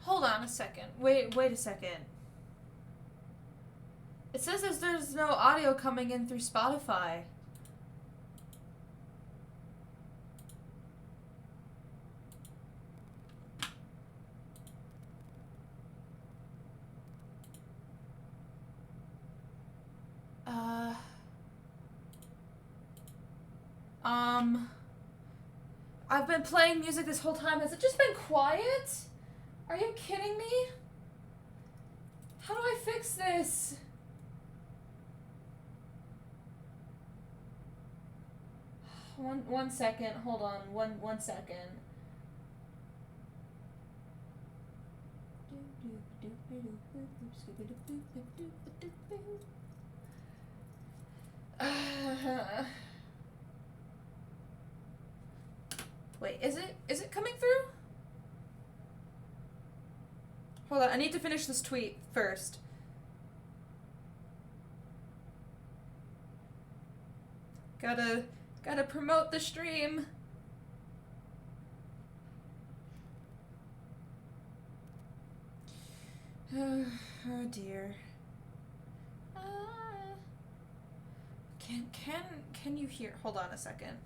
Hold on a second. Wait a second. It says there's no audio coming in through Spotify. I've been playing music this whole time. Has it just been quiet? Are you kidding me? How do I fix this? One second. Hold on. One second. Wait, is it coming through? Hold on, I need to finish this tweet first. Gotta promote the stream. Oh dear. Can you hear? Hold on a second.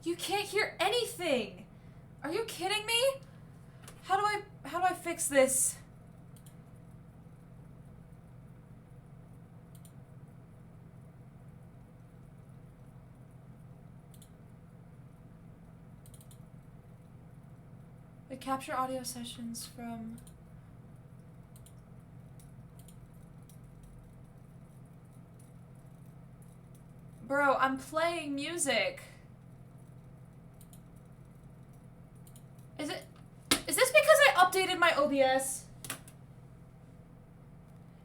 You can't hear anything. Are you kidding me? How do I fix this? We capture audio sessions from... Bro, I'm playing music. Is this because I updated my OBS?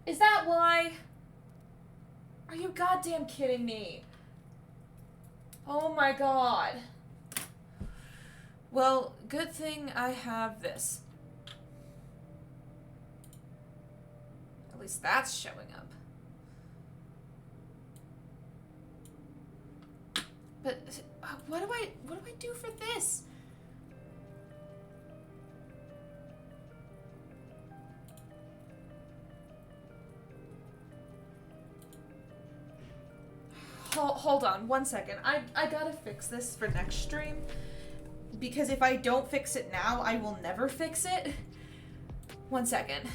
Is that why? Are you goddamn kidding me? Oh my god. Well, good thing I have this. At least that's showing up. But what do I do for this? Hold on, 1 second. I gotta fix this for next stream. Because if I don't fix it now, I will never fix it. 1 second.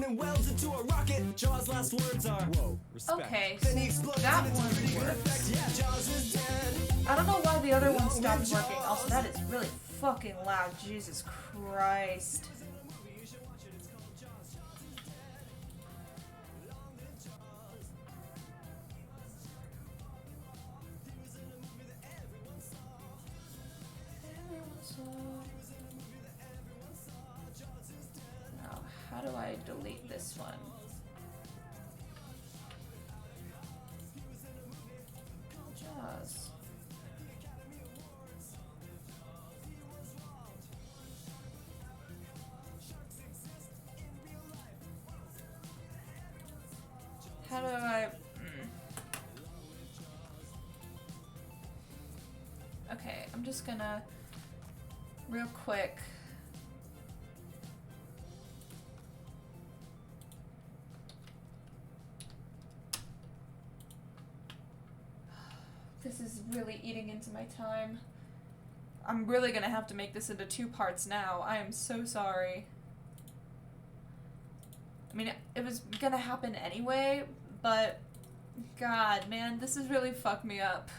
then welds into a rocket. Jaws' last words are, whoa, respect. Okay, Then he explodes that and it's one pretty good works. effect. Yeah, Jaws is dead. I don't know why the other one stopped working. Also, that is really fucking loud. Jesus Christ. Now, how do I delete this one? Jaws. How do I... Okay, I'm just gonna... Real quick... This is really eating into my time. I'm really gonna have to make this into 2 parts now. I am so sorry. I mean, it was gonna happen anyway, but God, man, this has really fucked me up.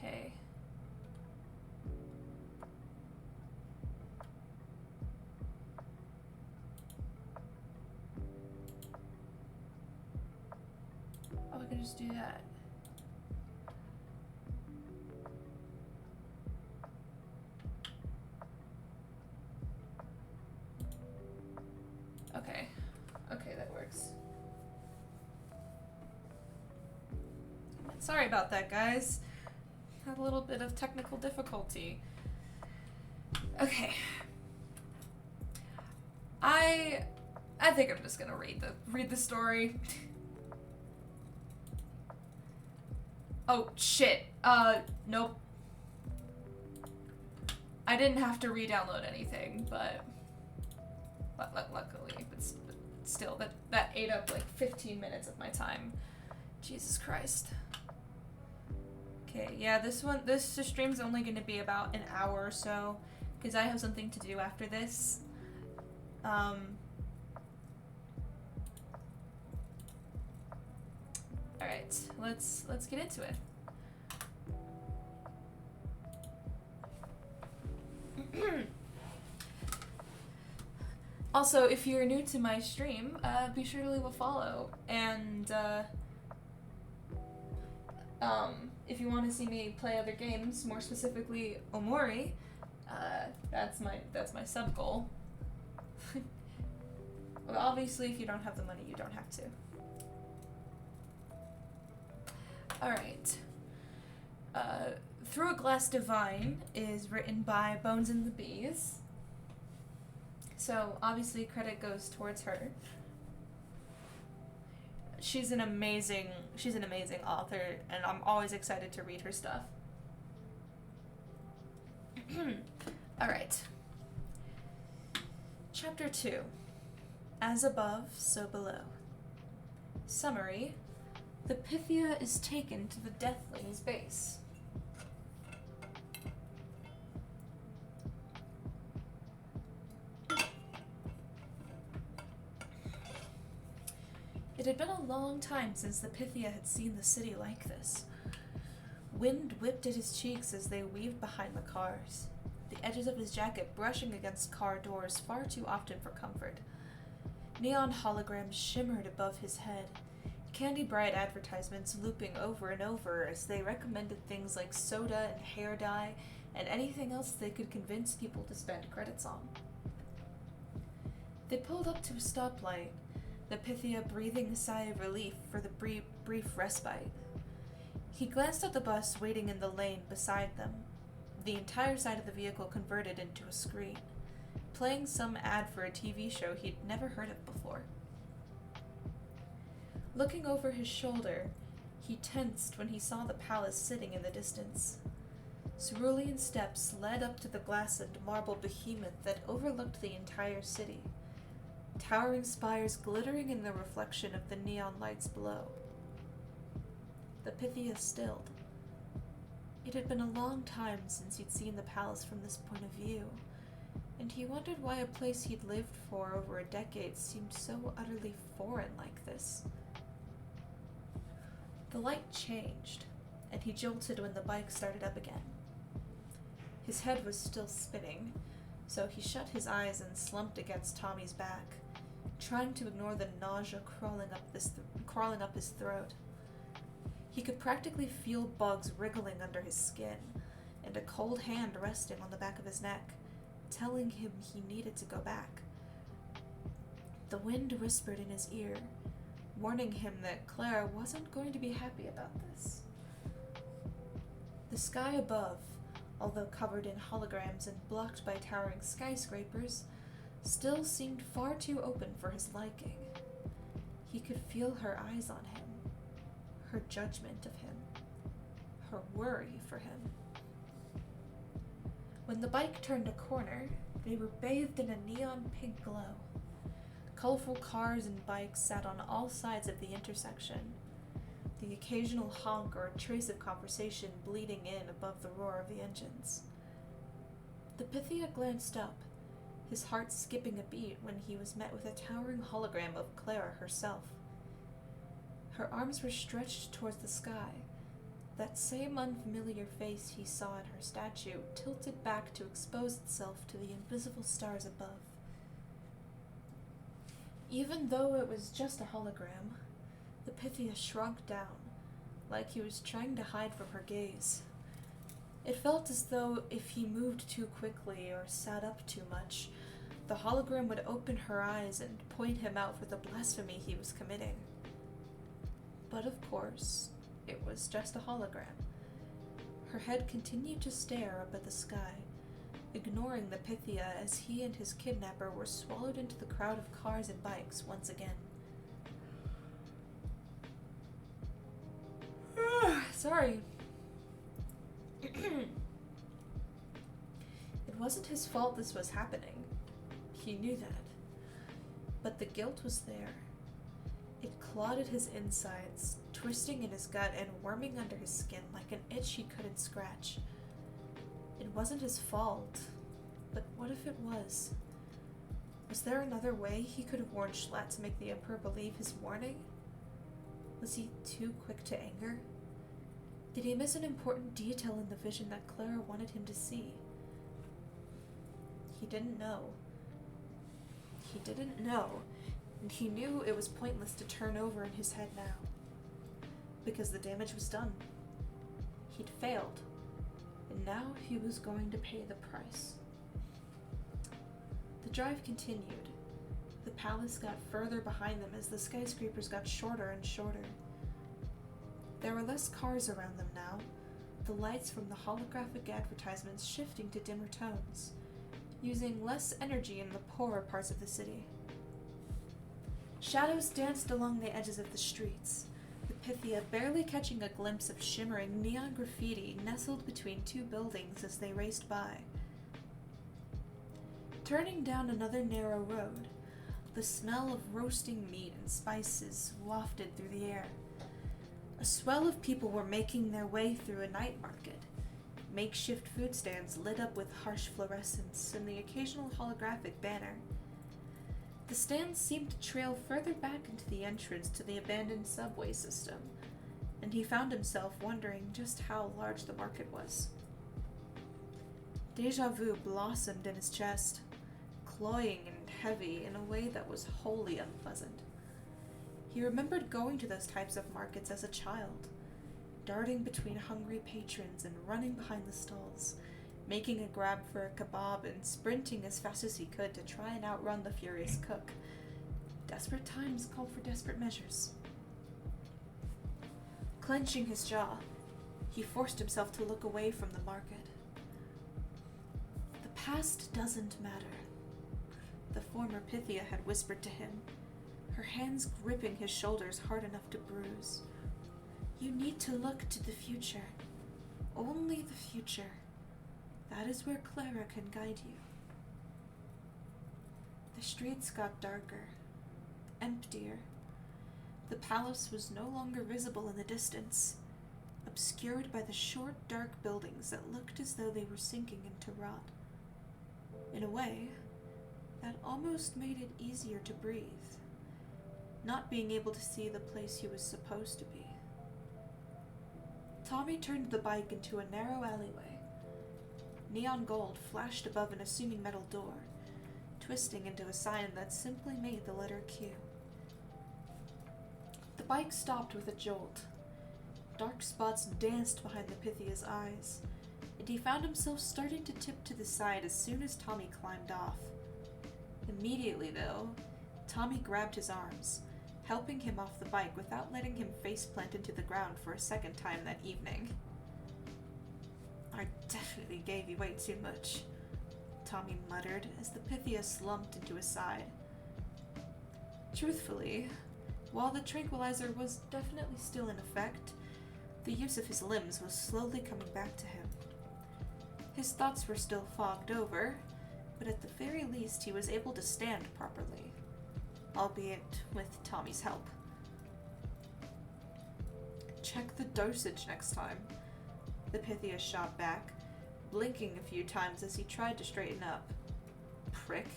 Okay. Oh, I can just do that. Okay. Okay, that works. Sorry about that, guys. Had a little bit of technical difficulty. Okay. I think I'm just gonna read the story. Oh shit. Nope. I didn't have to re-download anything, but luckily, but still, that ate up like 15 minutes of my time. Jesus Christ. Okay, yeah, this stream's only going to be about an hour or so, because I have something to do after this. Alright, let's get into it. Also, if you're new to my stream, be sure to leave a follow, and if you want to see me play other games, more specifically Omori, that's my sub goal. Well, obviously, if you don't have the money, you don't have to. Alright. Through a Glass Divine is written by Bones and the Bees. So, obviously, credit goes towards her. She's an amazing author, and I'm always excited to read her stuff. Alright. Chapter 2. As above, so below. Summary. The Pythia is taken to the Deathling's base. It had been a long time since the Pythia had seen the city like this. Wind whipped at his cheeks as they weaved behind the cars, the edges of his jacket brushing against car doors far too often for comfort. Neon holograms shimmered above his head, candy-bright advertisements looping over and over as they recommended things like soda and hair dye and anything else they could convince people to spend credits on. They pulled up to a stoplight, the Pythia breathing a sigh of relief for the brief respite. He glanced at the bus waiting in the lane beside them. The entire side of the vehicle converted into a screen, playing some ad for a TV show he'd never heard of before. Looking over his shoulder, he tensed when he saw the palace sitting in the distance. Cerulean steps led up to the glassed marble behemoth that overlooked the entire city, towering spires glittering in the reflection of the neon lights below. The Pythia stilled. It had been a long time since he'd seen the palace from this point of view, and he wondered why a place he'd lived for over a decade seemed so utterly foreign like this. The light changed, and he jolted when the bike started up again. His head was still spinning, so he shut his eyes and slumped against Tommy's back, trying to ignore the nausea crawling up his throat. He could practically feel bugs wriggling under his skin, and a cold hand resting on the back of his neck, telling him he needed to go back. The wind whispered in his ear, warning him that Clara wasn't going to be happy about this. The sky above, although covered in holograms and blocked by towering skyscrapers, still seemed far too open for his liking. He could feel her eyes on him, her judgment of him, her worry for him. When the bike turned a corner, they were bathed in a neon pink glow. Colorful cars and bikes sat on all sides of the intersection, the occasional honk or trace of conversation bleeding in above the roar of the engines. The Pythia glanced up, his heart skipping a beat when he was met with a towering hologram of Clara herself. Her arms were stretched towards the sky, that same unfamiliar face he saw in her statue tilted back to expose itself to the invisible stars above. Even though it was just a hologram, the Pythia shrunk down, like he was trying to hide from her gaze. It felt as though if he moved too quickly or sat up too much, the hologram would open her eyes and point him out for the blasphemy he was committing. But of course, it was just a hologram. Her head continued to stare up at the sky, ignoring the Pythia as he and his kidnapper were swallowed into the crowd of cars and bikes once again. Sorry. It wasn't his fault this was happening. He knew that. But the guilt was there. It clawed at his insides, twisting in his gut and worming under his skin like an itch he couldn't scratch. It wasn't his fault, but what if it was? Was there another way he could have warned Schlatt to make the Emperor believe his warning? Was he too quick to anger? Did he miss an important detail in the vision that Clara wanted him to see? He didn't know. He didn't know, and he knew it was pointless to turn over in his head now, because the damage was done. He'd failed, and now he was going to pay the price. The drive continued. The palace got further behind them as the skyscrapers got shorter and shorter. There were less cars around them now, the lights from the holographic advertisements shifting to dimmer tones, using less energy in the poorer parts of the city. Shadows danced along the edges of the streets, the Pythia barely catching a glimpse of shimmering neon graffiti nestled between two buildings as they raced by. Turning down another narrow road, the smell of roasting meat and spices wafted through the air. A swell of people were making their way through a night market, makeshift food stands lit up with harsh fluorescence and the occasional holographic banner. The stands seemed to trail further back into the entrance to the abandoned subway system, and he found himself wondering just how large the market was. Deja vu blossomed in his chest, cloying and heavy in a way that was wholly unpleasant. He remembered going to those types of markets as a child, darting between hungry patrons and running behind the stalls, making a grab for a kebab and sprinting as fast as he could to try and outrun the furious cook. Desperate times called for desperate measures. Clenching his jaw, he forced himself to look away from the market. The past doesn't matter, the former Pythia had whispered to him, her hands gripping his shoulders hard enough to bruise. You need to look to the future. Only the future. That is where Clara can guide you. The streets got darker, emptier. The palace was no longer visible in the distance, obscured by the short, dark buildings that looked as though they were sinking into rot. In a way, that almost made it easier to breathe, not being able to see the place he was supposed to be. Tommy turned the bike into a narrow alleyway. Neon gold flashed above an assuming metal door, twisting into a sign that simply made the letter Q. The bike stopped with a jolt. Dark spots danced behind the Pythia's eyes, and he found himself starting to tip to the side as soon as Tommy climbed off. Immediately, though, Tommy grabbed his arms, helping him off the bike without letting him faceplant into the ground for a second time that evening. I definitely gave you way too much, Tommy muttered as the Pythia slumped into his side. Truthfully, while the tranquilizer was definitely still in effect, the use of his limbs was slowly coming back to him. His thoughts were still fogged over, but at the very least he was able to stand properly, albeit with Tommy's help. Check the dosage next time, the Pythia shot back, blinking a few times as he tried to straighten up. Prick.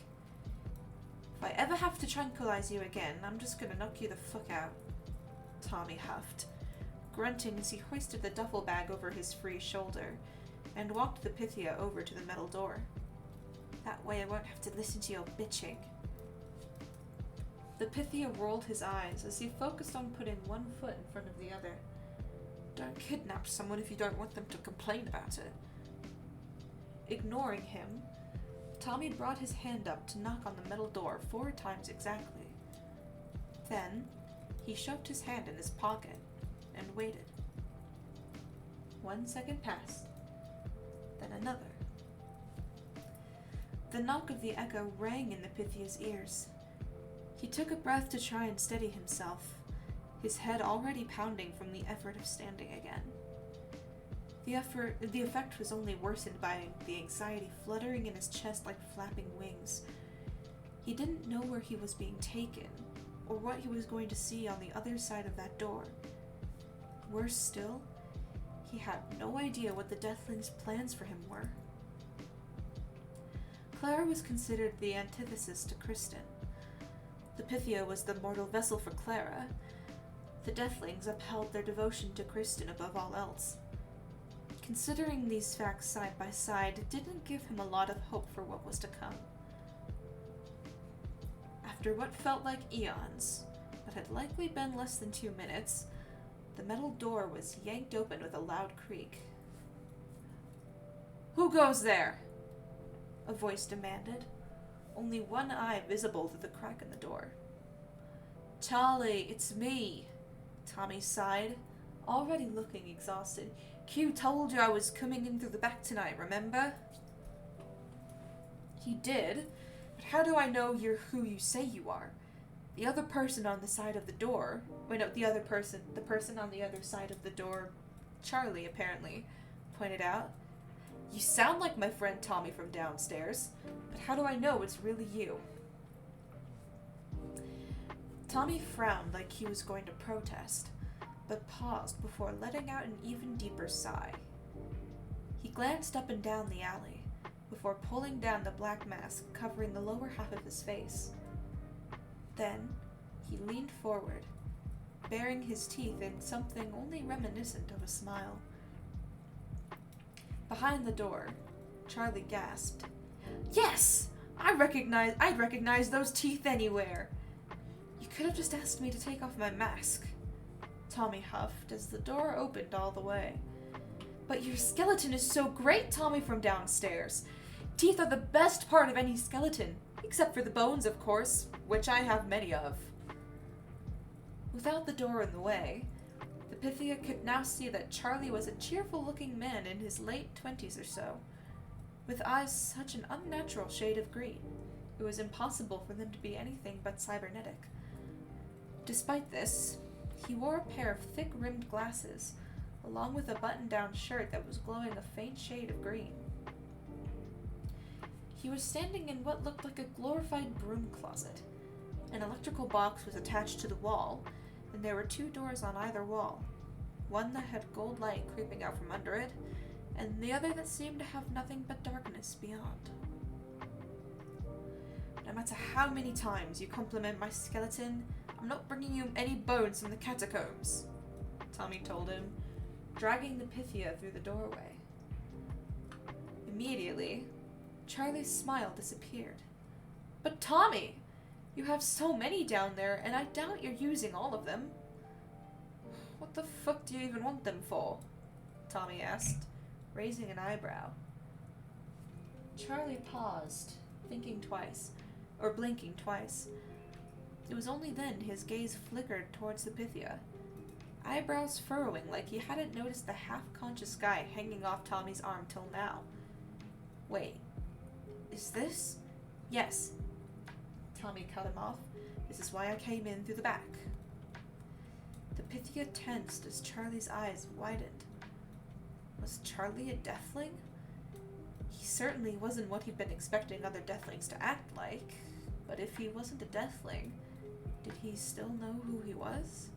If I ever have to tranquilize you again, I'm just gonna knock you the fuck out, Tommy huffed, grunting as he hoisted the duffel bag over his free shoulder and walked the Pythia over to the metal door. That way I won't have to listen to your bitching. The Pythia rolled his eyes as he focused on putting one foot in front of the other. Don't kidnap someone if you don't want them to complain about it. Ignoring him, Tommy brought his hand up to knock on the metal door 4 times exactly. Then, he shoved his hand in his pocket and waited. 1 second passed, then another. The knock of the echo rang in the Pythia's ears. He took a breath to try and steady himself, his head already pounding from the effort of standing again. The effect was only worsened by the anxiety fluttering in his chest like flapping wings. He didn't know where he was being taken, or what he was going to see on the other side of that door. Worse still, he had no idea what the Deathling's plans for him were. Clara was considered the antithesis to Kristen. The Pythia was the mortal vessel for Clara. The Deathlings upheld their devotion to Kristen above all else. Considering these facts side by side didn't give him a lot of hope for what was to come. After what felt like eons, but had likely been less than 2 minutes, the metal door was yanked open with a loud creak. "Who goes there?" a voice demanded, only one eye visible through the crack in the door. "Charlie, it's me," Tommy sighed, already looking exhausted. "Q told you I was coming in through the back tonight, remember?" "He did, but how do I know you're who you say you are? The other person on the side of the door..." Wait, no, the person on the other side of the door, Charlie, apparently, pointed out. "You sound like my friend Tommy from downstairs, but how do I know it's really you?" Tommy frowned like he was going to protest, but paused before letting out an even deeper sigh. He glanced up and down the alley, before pulling down the black mask covering the lower half of his face. Then, he leaned forward, baring his teeth in something only reminiscent of a smile. Behind the door, Charlie gasped. "Yes! I'd recognize those teeth anywhere! You could have just asked me to take off my mask," Tommy huffed as the door opened all the way. "But your skeleton is so great, Tommy from downstairs! Teeth are the best part of any skeleton, except for the bones, of course, which I have many of." Without the door in the way, the Pythia could now see that Charlie was a cheerful-looking man in his late 20s or so, with eyes such an unnatural shade of green, it was impossible for them to be anything but cybernetic. Despite this, he wore a pair of thick-rimmed glasses, along with a button-down shirt that was glowing a faint shade of green. He was standing in what looked like a glorified broom closet. An electrical box was attached to the wall, and there were 2 doors on either wall. One that had gold light creeping out from under it, and the other that seemed to have nothing but darkness beyond. No matter how many times you compliment my skeleton, I'm not bringing you any bones from the catacombs, Tommy told him, dragging the Pythia through the doorway. Immediately, Charlie's smile disappeared. But Tommy, you have so many down there, and I doubt you're using all of them. What the fuck do you even want them for? Tommy asked, raising an eyebrow. Charlie paused, thinking twice, or blinking twice. It was only then his gaze flickered towards the Pythia, eyebrows furrowing like he hadn't noticed the half-conscious guy hanging off Tommy's arm till now. Wait, is this? Yes. Tommy cut him off. This is why I came in through the back. The Pythia tensed as Charlie's eyes widened. Was Charlie a deathling? He certainly wasn't what he'd been expecting other deathlings to act like, but if he wasn't a deathling, did he still know who he was?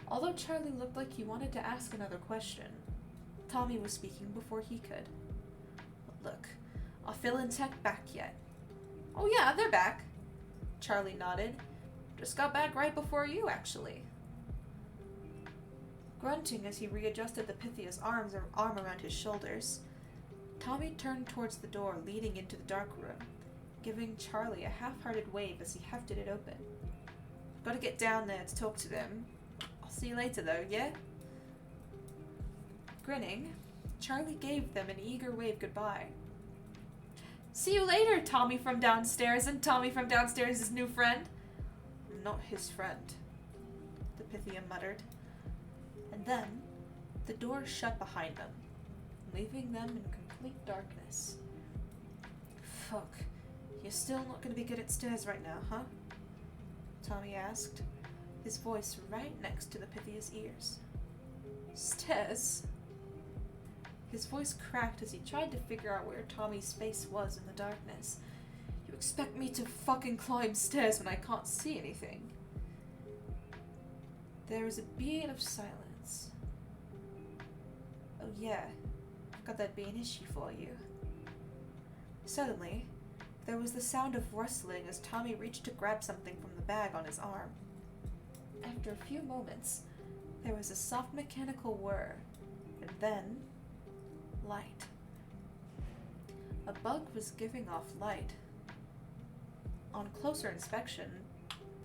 Although Charlie looked like he wanted to ask another question, Tommy was speaking before he could. Look, are Phil and Tech back yet? Oh yeah, they're back. Charlie nodded. Just got back right before you, actually. Grunting as he readjusted the Pythia's arm around his shoulders, Tommy turned towards the door leading into the dark room, giving Charlie a half-hearted wave as he hefted it open. Gotta get down there to talk to them. I'll see you later though, yeah? Grinning, Charlie gave them an eager wave goodbye. See you later, Tommy from downstairs and Tommy from downstairs' new friend. I'm not his friend, the Pythia muttered. And then, the door shut behind them, leaving them in complete darkness. Fuck, you're still not gonna be good at stairs right now, huh? Tommy asked, his voice right next to the Pythia's ears. Stairs? His voice cracked as he tried to figure out where Tommy's face was in the darkness. You expect me to fucking climb stairs when I can't see anything? There was a beat of silence. Oh yeah, forgot that'd be an issue for you. Suddenly, there was the sound of rustling as Tommy reached to grab something from the bag on his arm. After a few moments, there was a soft mechanical whir, and then light. A bug was giving off light. On closer inspection,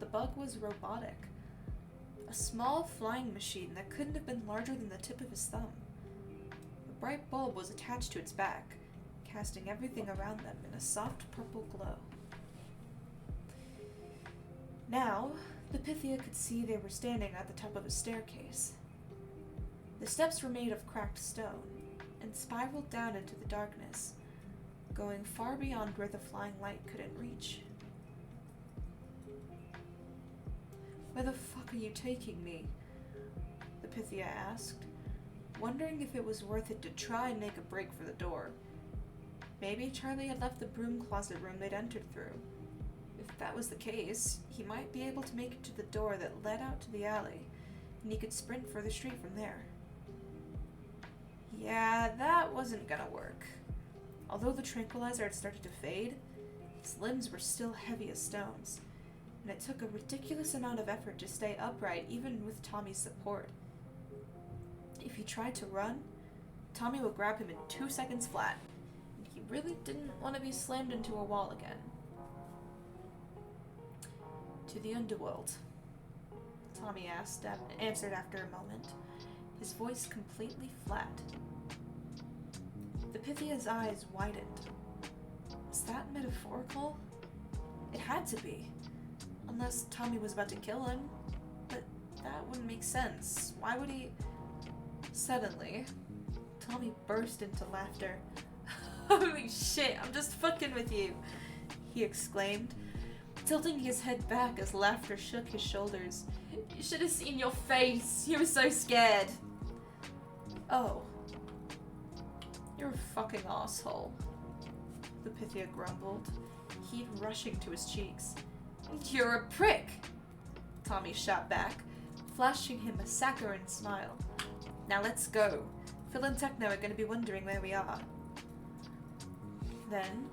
the bug was robotic. A small flying machine that couldn't have been larger than the tip of his thumb. A bright bulb was attached to its back, casting everything around them in a soft purple glow. Now, the Pythia could see they were standing at the top of a staircase. The steps were made of cracked stone, and spiraled down into the darkness, going far beyond where the flying light couldn't reach. Where the fuck are you taking me? The Pythia asked, wondering if it was worth it to try and make a break for the door. Maybe Charlie had left the broom closet room they'd entered through. If that was the case, he might be able to make it to the door that led out to the alley, and he could sprint for the street from there. Yeah, that wasn't gonna work. Although the tranquilizer had started to fade, his limbs were still heavy as stones, and it took a ridiculous amount of effort to stay upright even with Tommy's support. If he tried to run, Tommy would grab him in 2 seconds flat, and he really didn't want to be slammed into a wall again. To the underworld, Tommy answered after a moment, his voice completely flat. The Pythia's eyes widened. Was that metaphorical? It had to be. Unless Tommy was about to kill him. But that wouldn't make sense. Why would he... Suddenly, Tommy burst into laughter. Holy shit, I'm just fucking with you, he exclaimed, tilting his head back as laughter shook his shoulders. You should have seen your face. You were so scared. Oh. You're a fucking asshole, the Pythia grumbled, heat rushing to his cheeks. You're a prick, Tommy shot back, flashing him a saccharine smile. Now let's go. Phil and Techno are going to be wondering where we are. Then,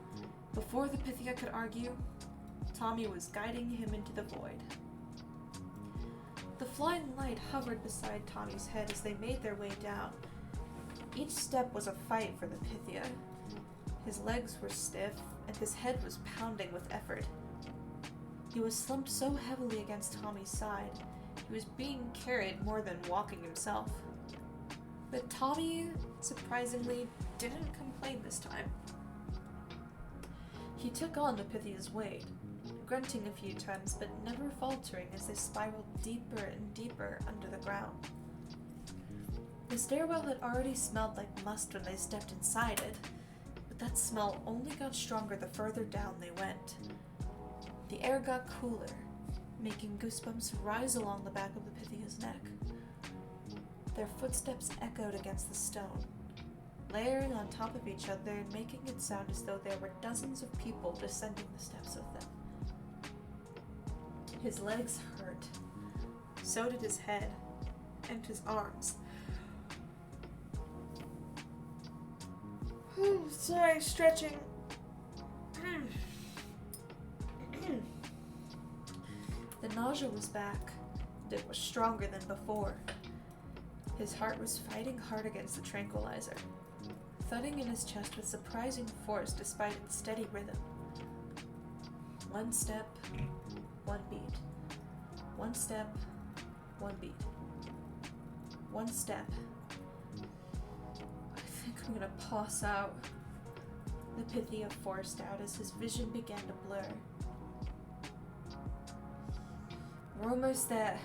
before the Pythia could argue, Tommy was guiding him into the void. The flying light hovered beside Tommy's head as they made their way down. Each step was a fight for the Pythia. His legs were stiff, and his head was pounding with effort. He was slumped so heavily against Tommy's side, he was being carried more than walking himself. But Tommy, surprisingly, didn't complain this time. He took on the Pythia's weight, grunting a few times but never faltering as they spiraled deeper and deeper under the ground. The stairwell had already smelled like must when they stepped inside it, but that smell only got stronger the further down they went. The air got cooler, making goosebumps rise along the back of the Pythia's neck. Their footsteps echoed against the stone, layering on top of each other and making it sound as though there were dozens of people descending the steps with them. His legs hurt. So did his head and his arms. Sorry, stretching. The nausea was back, and it was stronger than before. His heart was fighting hard against the tranquilizer, thudding in his chest with surprising force despite its steady rhythm. One step, one beat. One step, one beat. One step. I think I'm gonna pass out, the Pythia forced out as his vision began to blur. We're almost there,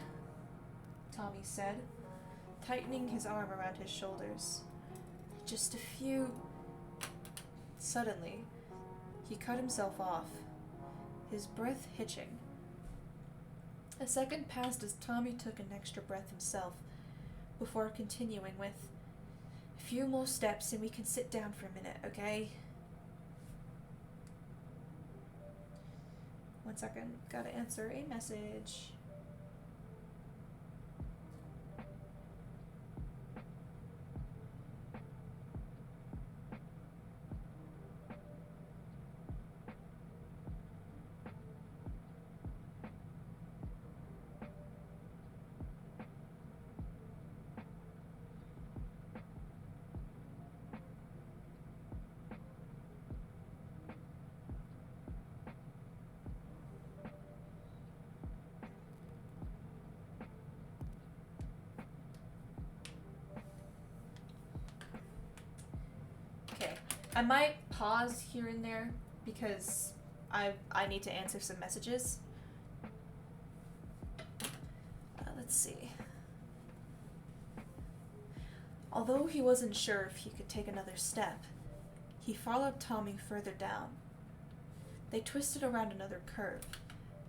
Tommy said, tightening his arm around his shoulders. Just a few... Suddenly, he cut himself off, his breath hitching. A second passed as Tommy took an extra breath himself, before continuing with, "A few more steps and we can sit down for a minute, okay?" 1 second, gotta answer a message. I might pause here and there because I need to answer some messages. Let's see. Although he wasn't sure if he could take another step, he followed Tommy further down. They twisted around another curve,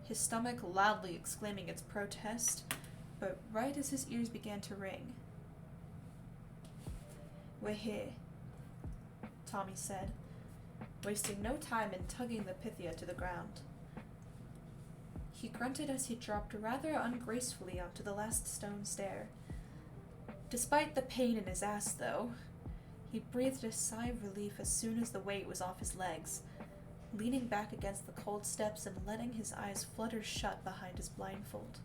his stomach loudly exclaiming its protest, but right as his ears began to ring. "We're here," Tommy said, wasting no time in tugging the Pythia to the ground. He grunted as he dropped rather ungracefully onto the last stone stair. Despite the pain in his ass, though, he breathed a sigh of relief as soon as the weight was off his legs, leaning back against the cold steps and letting his eyes flutter shut behind his blindfold.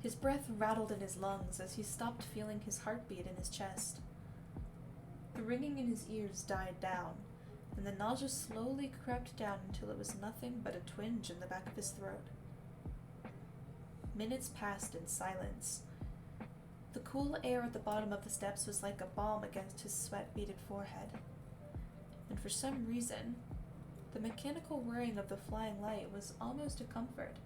His breath rattled in his lungs as he stopped feeling his heartbeat in his chest. The ringing in his ears died down, and the nausea slowly crept down until it was nothing but a twinge in the back of his throat. Minutes passed in silence. The cool air at the bottom of the steps was like a balm against his sweat-beaded forehead. And for some reason, the mechanical whirring of the flying light was almost a comfort.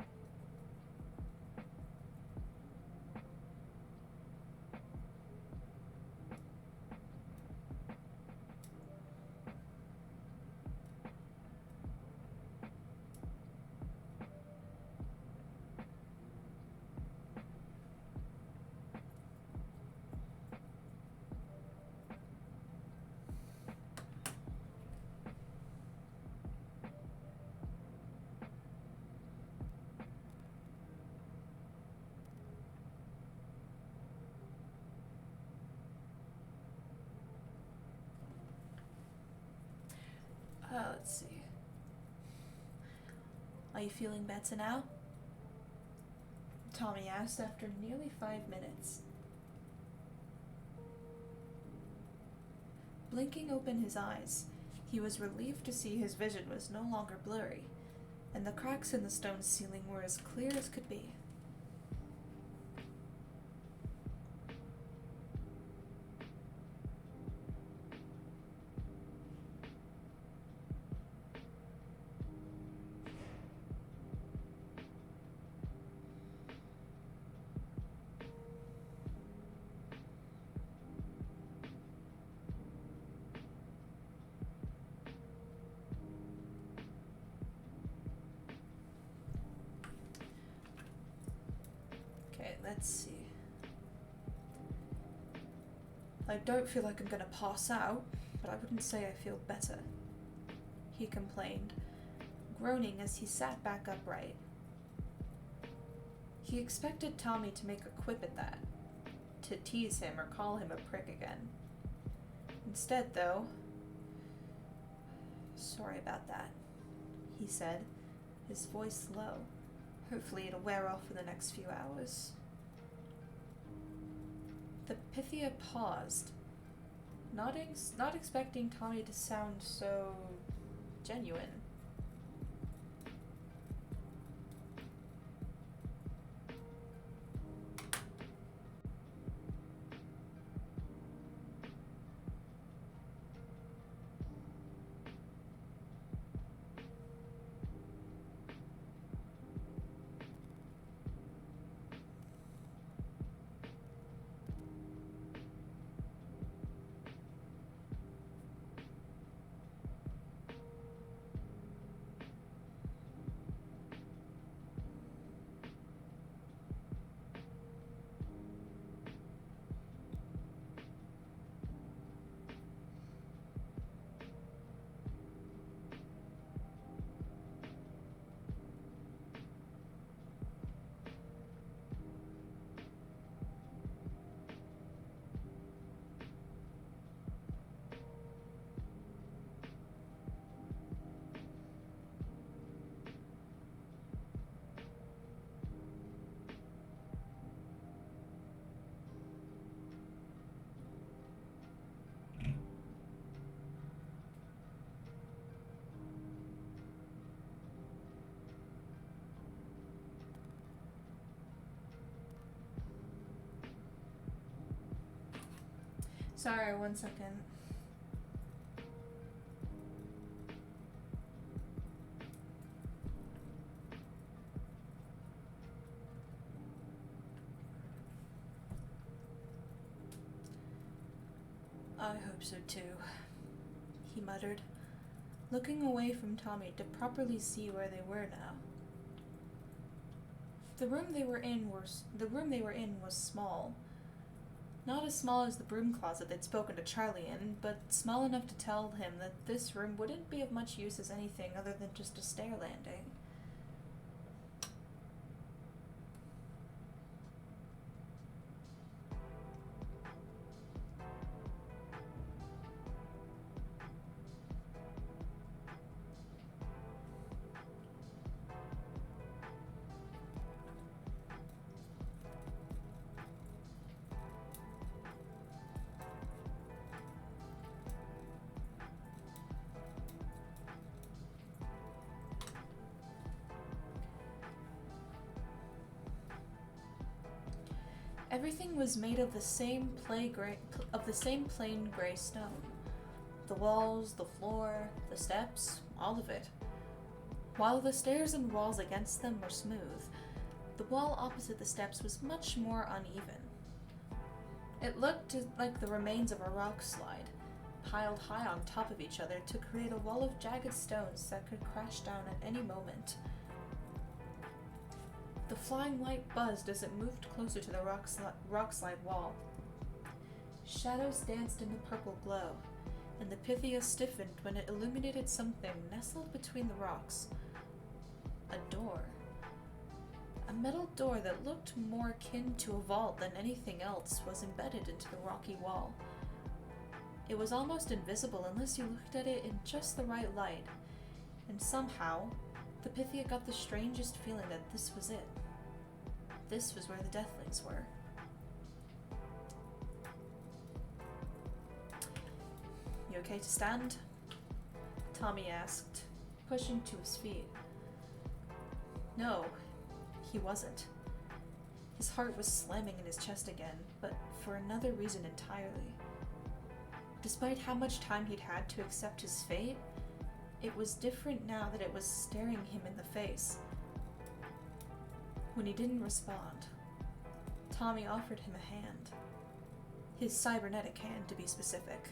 Let's see. Are you feeling better now? Tommy asked after nearly 5 minutes. Blinking open his eyes, he was relieved to see his vision was no longer blurry, and the cracks in the stone ceiling were as clear as could be. Okay, let's see. I don't feel like I'm gonna pass out, but I wouldn't say I feel better, he complained, groaning as he sat back upright. He expected Tommy to make a quip at that, to tease him or call him a prick again. Instead, though, sorry about that, he said, his voice low. Hopefully it'll wear off in the next few hours. The Pythia paused, not expecting Tommy to sound so genuine. Sorry, 1 second. I hope so too, he muttered, looking away from Tommy to properly see where they were now. The room they were in was small. Not as small as the broom closet they'd spoken to Charlie in, but small enough to tell him that this room wouldn't be of much use as anything other than just a stair landing. Everything was made of the same plain gray stone. The walls, the floor, the steps, all of it. While the stairs and walls against them were smooth, the wall opposite the steps was much more uneven. It looked like the remains of a rock slide, piled high on top of each other to create a wall of jagged stones that could crash down at any moment. The flying light buzzed as it moved closer to the rock slide wall. Shadows danced in the purple glow, and the Pythia stiffened when it illuminated something nestled between the rocks. A door. A metal door that looked more akin to a vault than anything else was embedded into the rocky wall. It was almost invisible unless you looked at it in just the right light, and somehow, the Pythia got the strangest feeling that this was it. This was where the Deathlings were. You okay to stand? Tommy asked, pushing to his feet. No, he wasn't. His heart was slamming in his chest again, but for another reason entirely. Despite how much time he'd had to accept his fate, it was different now that it was staring him in the face. When he didn't respond, Tommy offered him a hand. His cybernetic hand, to be specific.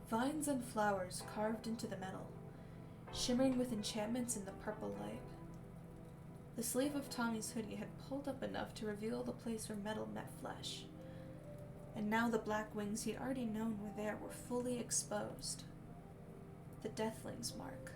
Vines and flowers carved into the metal, shimmering with enchantments in the purple light. The sleeve of Tommy's hoodie had pulled up enough to reveal the place where metal met flesh. And now the black wings he'd already known were there were fully exposed. The Deathling's mark.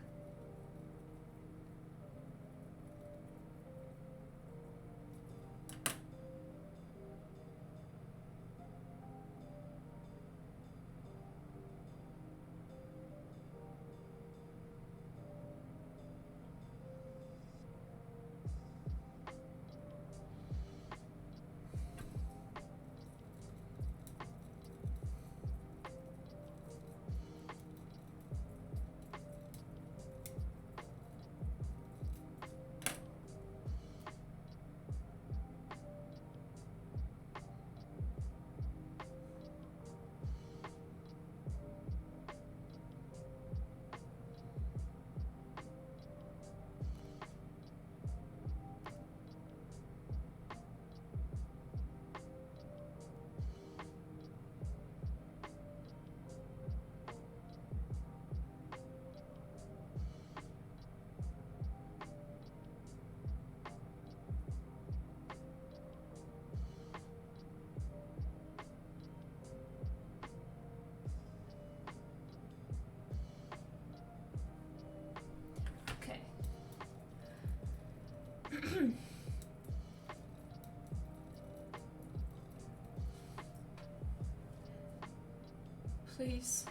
Please,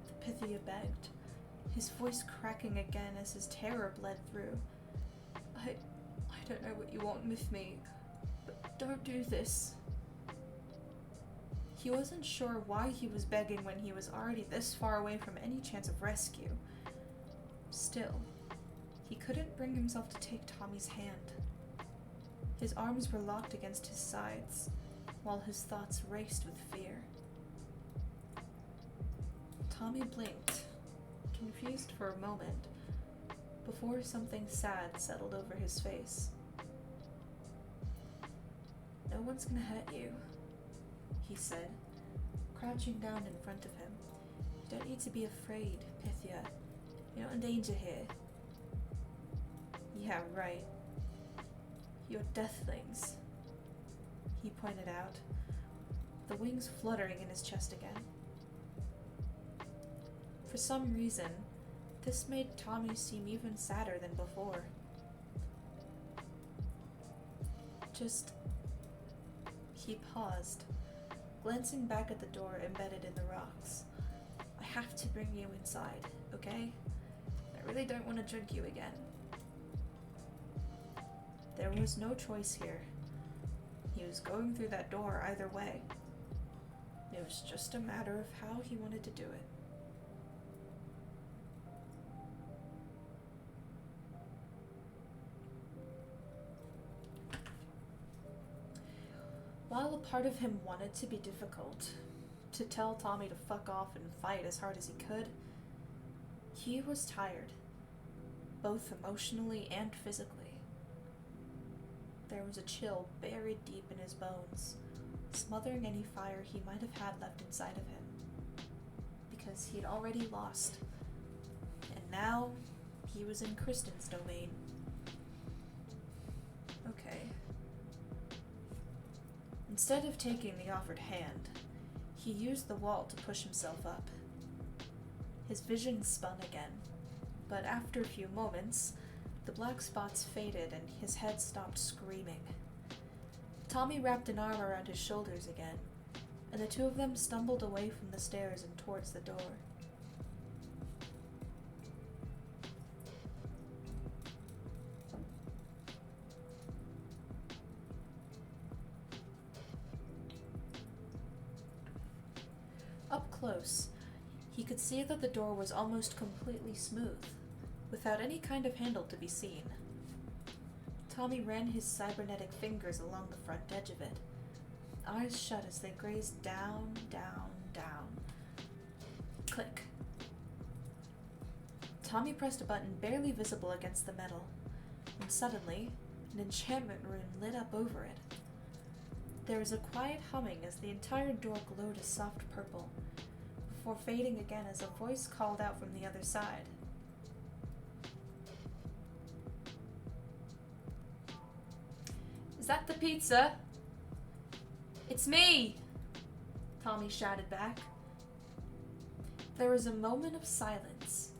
the Pythia begged, his voice cracking again as his terror bled through. I don't know what you want with me, but don't do this. He wasn't sure why he was begging when he was already this far away from any chance of rescue. Still, he couldn't bring himself to take Tommy's hand. His arms were locked against his sides, while his thoughts raced with fear. Tommy blinked, confused for a moment, before something sad settled over his face. No one's gonna hurt you, he said, crouching down in front of him. You don't need to be afraid, Pythia. You're not in danger here. Yeah, right. You're Deathlings, he pointed out, the wings fluttering in his chest again. For some reason, this made Tommy seem even sadder than before. He paused, glancing back at the door embedded in the rocks. I have to bring you inside, okay? I really don't want to drug you again. There was no choice here. He was going through that door either way. It was just a matter of how he wanted to do it. While a part of him wanted to be difficult, to tell Tommy to fuck off and fight as hard as he could, he was tired, both emotionally and physically. There was a chill buried deep in his bones, smothering any fire he might have had left inside of him, because he'd already lost, and now he was in Kristen's domain. Okay. Instead of taking the offered hand, he used the wall to push himself up. His vision spun again, but after a few moments, the black spots faded and his head stopped screaming. Tommy wrapped an arm around his shoulders again, and the two of them stumbled away from the stairs and towards the door. Up close, he could see that the door was almost completely smooth, without any kind of handle to be seen. Tommy ran his cybernetic fingers along the front edge of it, eyes shut as they grazed down, down, down. Click. Tommy pressed a button barely visible against the metal, and suddenly, an enchantment rune lit up over it. There was a quiet humming as the entire door glowed a soft purple, before fading again as a voice called out from the other side. "Is that the pizza?" "It's me!" Tommy shouted back. There was a moment of silence,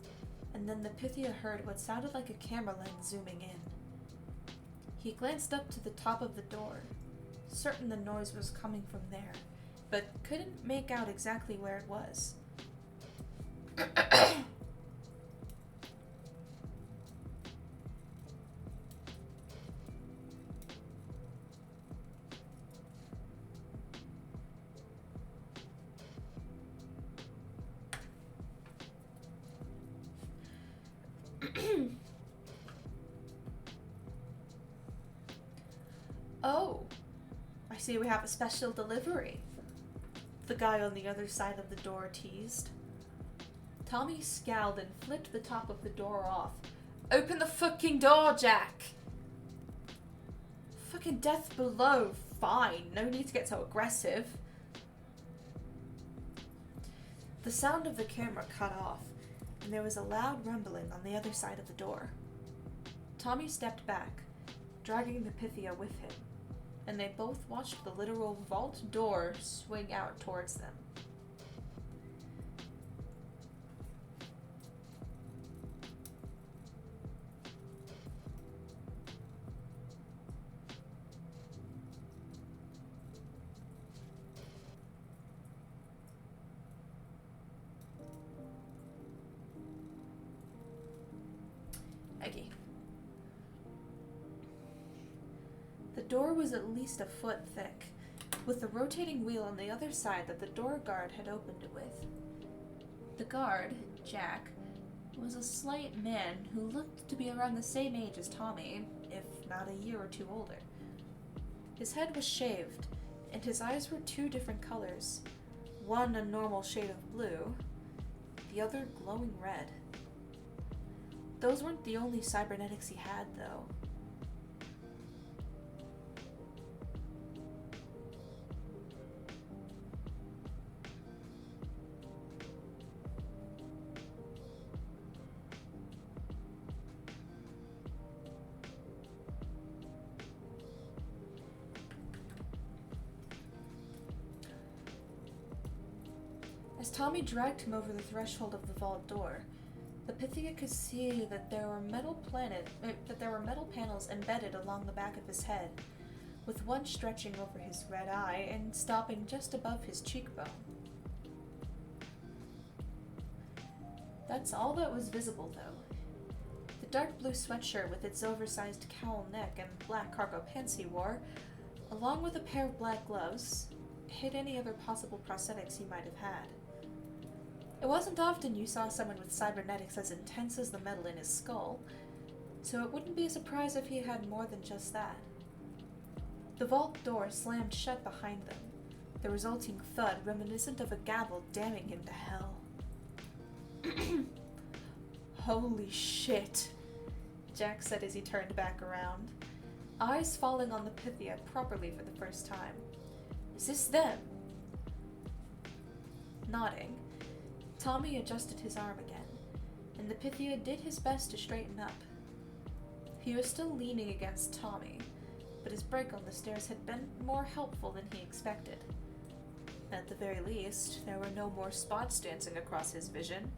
and then the Pythia heard what sounded like a camera lens zooming in. He glanced up to the top of the door, certain the noise was coming from there, but couldn't make out exactly where it was. "Oh, I see we have a special delivery," the guy on the other side of the door teased. Tommy scowled and flipped the top of the door off. "Open the fucking door, Jack!" "Fucking death below, fine, no need to get so aggressive." The sound of the camera cut off, and there was a loud rumbling on the other side of the door. Tommy stepped back, dragging the Pythia with him, and they both watched the literal vault door swing out towards them. Eggy. The door was at least a foot thick, with the rotating wheel on the other side that the door guard had opened it with. The guard, Jack, was a slight man who looked to be around the same age as Tommy, if not a year or two older. His head was shaved, and his eyes were two different colors, one a normal shade of blue, the other glowing red. Those weren't the only cybernetics he had, though. As Tommy dragged him over the threshold of the vault door, the Pythia could see that there were metal panels embedded along the back of his head, with one stretching over his red eye and stopping just above his cheekbone. That's all that was visible, though. The dark blue sweatshirt with its oversized cowl neck and black cargo pants he wore, along with a pair of black gloves, hid any other possible prosthetics he might have had. It wasn't often you saw someone with cybernetics as intense as the metal in his skull, so it wouldn't be a surprise if he had more than just that. The vault door slammed shut behind them, the resulting thud reminiscent of a gavel damning him to hell. "Holy shit," Jack said as he turned back around, eyes falling on the Pythia properly for the first time. "Is this them?" Nodding, Tommy adjusted his arm again, and the Pythia did his best to straighten up. He was still leaning against Tommy, but his break on the stairs had been more helpful than he expected. At the very least, there were no more spots dancing across his vision.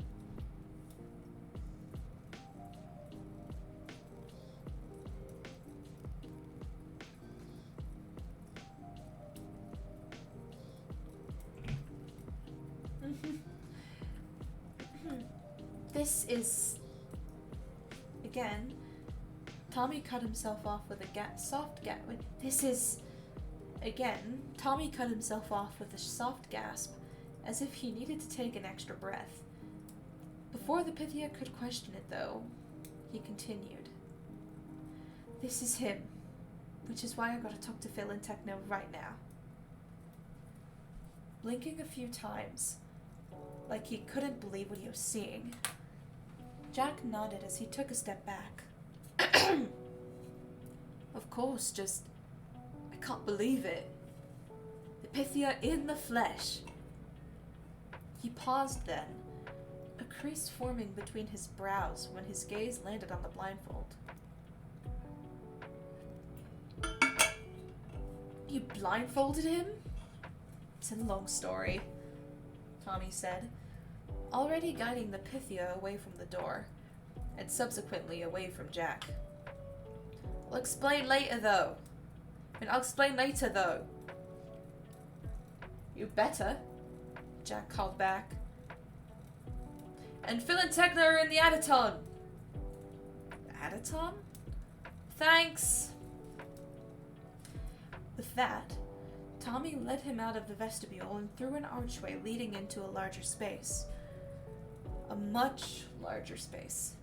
This is... Again, Tommy cut himself off with a soft gasp. This is... Again, Tommy cut himself off with a soft gasp, as if he needed to take an extra breath. Before the Pythia could question it, though, he continued. This is him, which is why I gotta talk to Phil and Techno right now. Blinking a few times, like he couldn't believe what he was seeing, Jack nodded as he took a step back. Of course, just... I can't believe it. The Pythia in the flesh. He paused then, a crease forming between his brows when his gaze landed on the blindfold. You blindfolded him? It's a long story, Tommy said, already guiding the Pythia away from the door, and subsequently away from Jack. I'll explain later, though. You better, Jack called back. And Phil and Techno are in the Adaton. Adaton? Thanks. With that, Tommy led him out of the vestibule and through an archway leading into a larger space. A much larger space.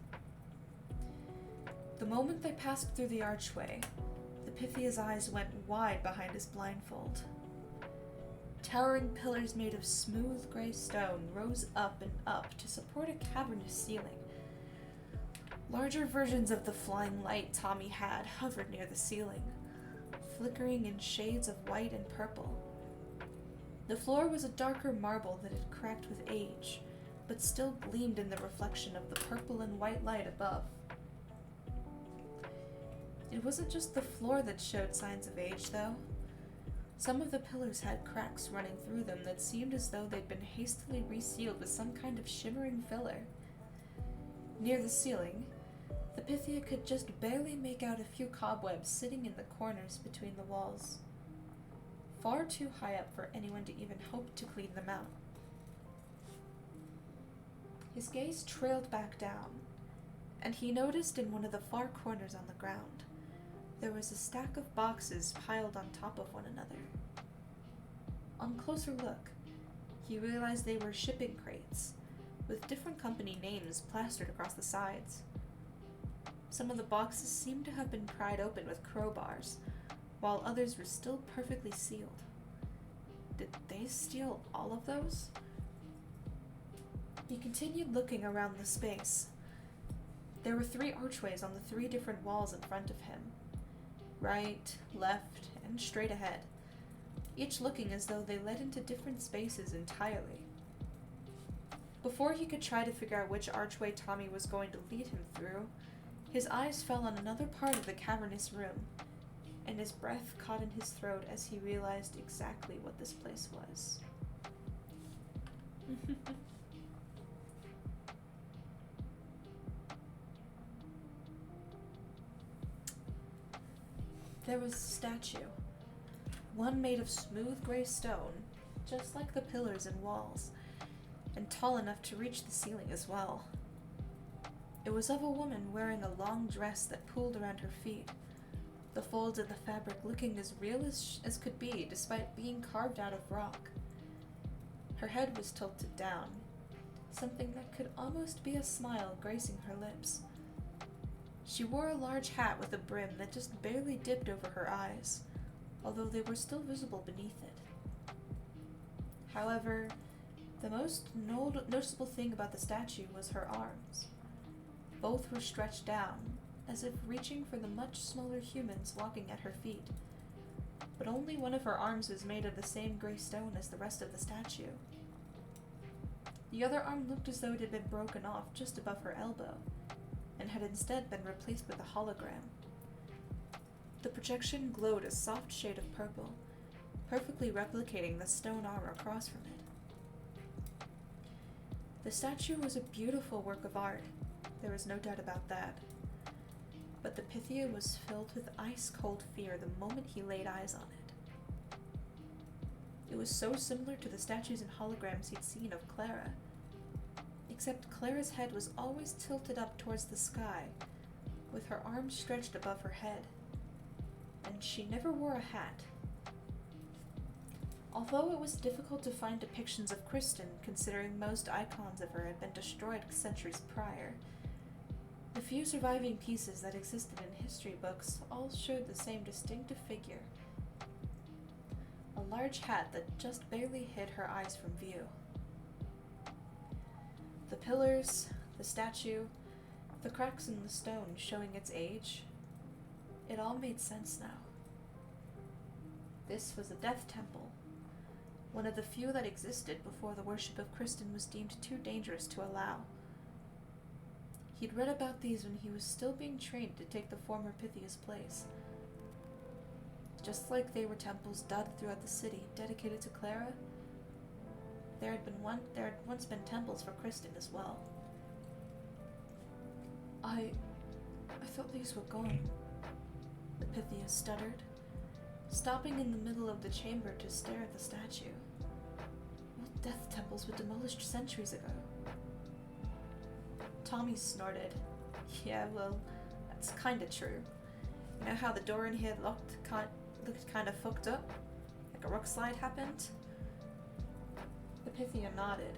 The moment they passed through the archway, the Pythia's eyes went wide behind his blindfold. Towering pillars made of smooth gray stone rose up and up to support a cavernous ceiling. Larger versions of the flying light Tommy had hovered near the ceiling, flickering in shades of white and purple. The floor was a darker marble that had cracked with age, but still gleamed in the reflection of the purple and white light above. It wasn't just the floor that showed signs of age, though. Some of the pillars had cracks running through them that seemed as though they'd been hastily resealed with some kind of shimmering filler. Near the ceiling, the Pythia could just barely make out a few cobwebs sitting in the corners between the walls. Far too high up for anyone to even hope to clean them out. His gaze trailed back down, and he noticed in one of the far corners on the ground, there was a stack of boxes piled on top of one another. On closer look, he realized they were shipping crates, with different company names plastered across the sides. Some of the boxes seemed to have been pried open with crowbars, while others were still perfectly sealed. Did they steal all of those? He continued looking around the space. There were 3 archways on the 3 different walls in front of him. Right, left, and straight ahead, each looking as though they led into different spaces entirely. Before he could try to figure out which archway Tommy was going to lead him through, his eyes fell on another part of the cavernous room, and his breath caught in his throat as he realized exactly what this place was. There was a statue, one made of smooth gray stone, just like the pillars and walls, and tall enough to reach the ceiling as well. It was of a woman wearing a long dress that pooled around her feet, the folds of the fabric looking as real as could be despite being carved out of rock. Her head was tilted down, something that could almost be a smile gracing her lips. She wore a large hat with a brim that just barely dipped over her eyes, although they were still visible beneath it. However, the most noticeable thing about the statue was her arms. Both were stretched down, as if reaching for the much smaller humans walking at her feet, but only one of her arms was made of the same gray stone as the rest of the statue. The other arm looked as though it had been broken off just above her elbow, and had instead been replaced with a hologram. The projection glowed a soft shade of purple, perfectly replicating the stone arm across from it. The statue was a beautiful work of art, there was no doubt about that. But the Pythia was filled with ice-cold fear the moment he laid eyes on it. It was so similar to the statues and holograms he'd seen of Clara. Except Clara's head was always tilted up towards the sky, with her arms stretched above her head. And she never wore a hat. Although it was difficult to find depictions of Kristen, considering most icons of her had been destroyed centuries prior, the few surviving pieces that existed in history books all showed the same distinctive figure. A large hat that just barely hid her eyes from view. The pillars, the statue, the cracks in the stone showing its age, it all made sense now. This was a death temple, one of the few that existed before the worship of Kristen was deemed too dangerous to allow. He'd read about these when he was still being trained to take the former Pythia's place. Just like they were temples dotted throughout the city dedicated to Clara, there had once been temples for Kristen as well. I thought these were gone, the Pythia stuttered, stopping in the middle of the chamber to stare at the statue. What death temples were demolished centuries ago? Tommy snorted. Yeah, well, that's kinda true. You know how the door in here looked kinda fucked up? Like a rock slide happened? The Pythia nodded.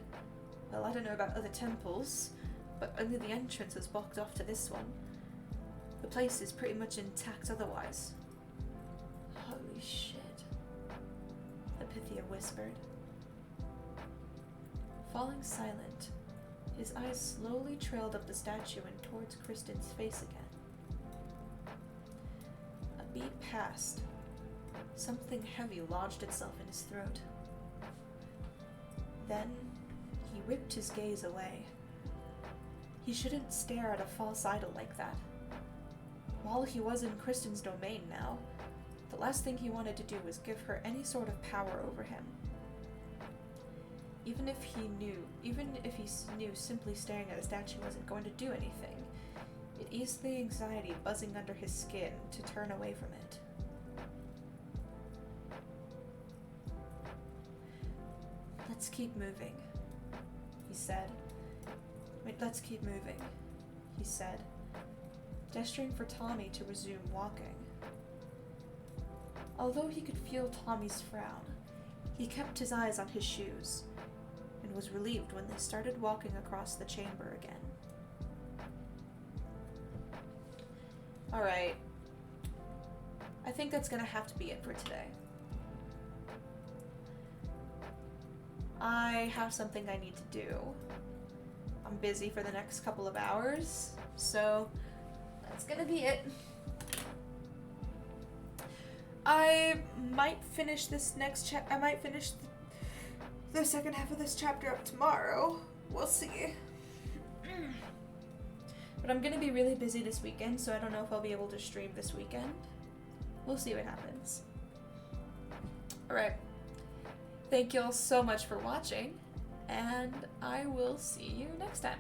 Well, I don't know about other temples, but only the entrance was blocked off to this one. The place is pretty much intact otherwise. Holy shit, the Pythia whispered. Falling silent, his eyes slowly trailed up the statue and towards Kristen's face again. A beat passed. Something heavy lodged itself in his throat. Then, he ripped his gaze away. He shouldn't stare at a false idol like that. While he was in Kristen's domain now, the last thing he wanted to do was give her any sort of power over him. Even if he knew simply staring at a statue wasn't going to do anything, it eased the anxiety buzzing under his skin to turn away from it. Let's keep moving, he said. Let's keep moving, he said, gesturing for Tommy to resume walking. Although he could feel Tommy's frown, he kept his eyes on his shoes, and was relieved when they started walking across the chamber again. Alright. I think that's gonna have to be it for today. I have something I need to do. I'm busy for the next couple of hours, so that's gonna be it. I might finish this next I might finish the second half of this chapter up tomorrow. We'll see. But I'm gonna be really busy this weekend, so I don't know if I'll be able to stream this weekend. We'll see what happens. Alright. Thank you all so much for watching, and I will see you next time.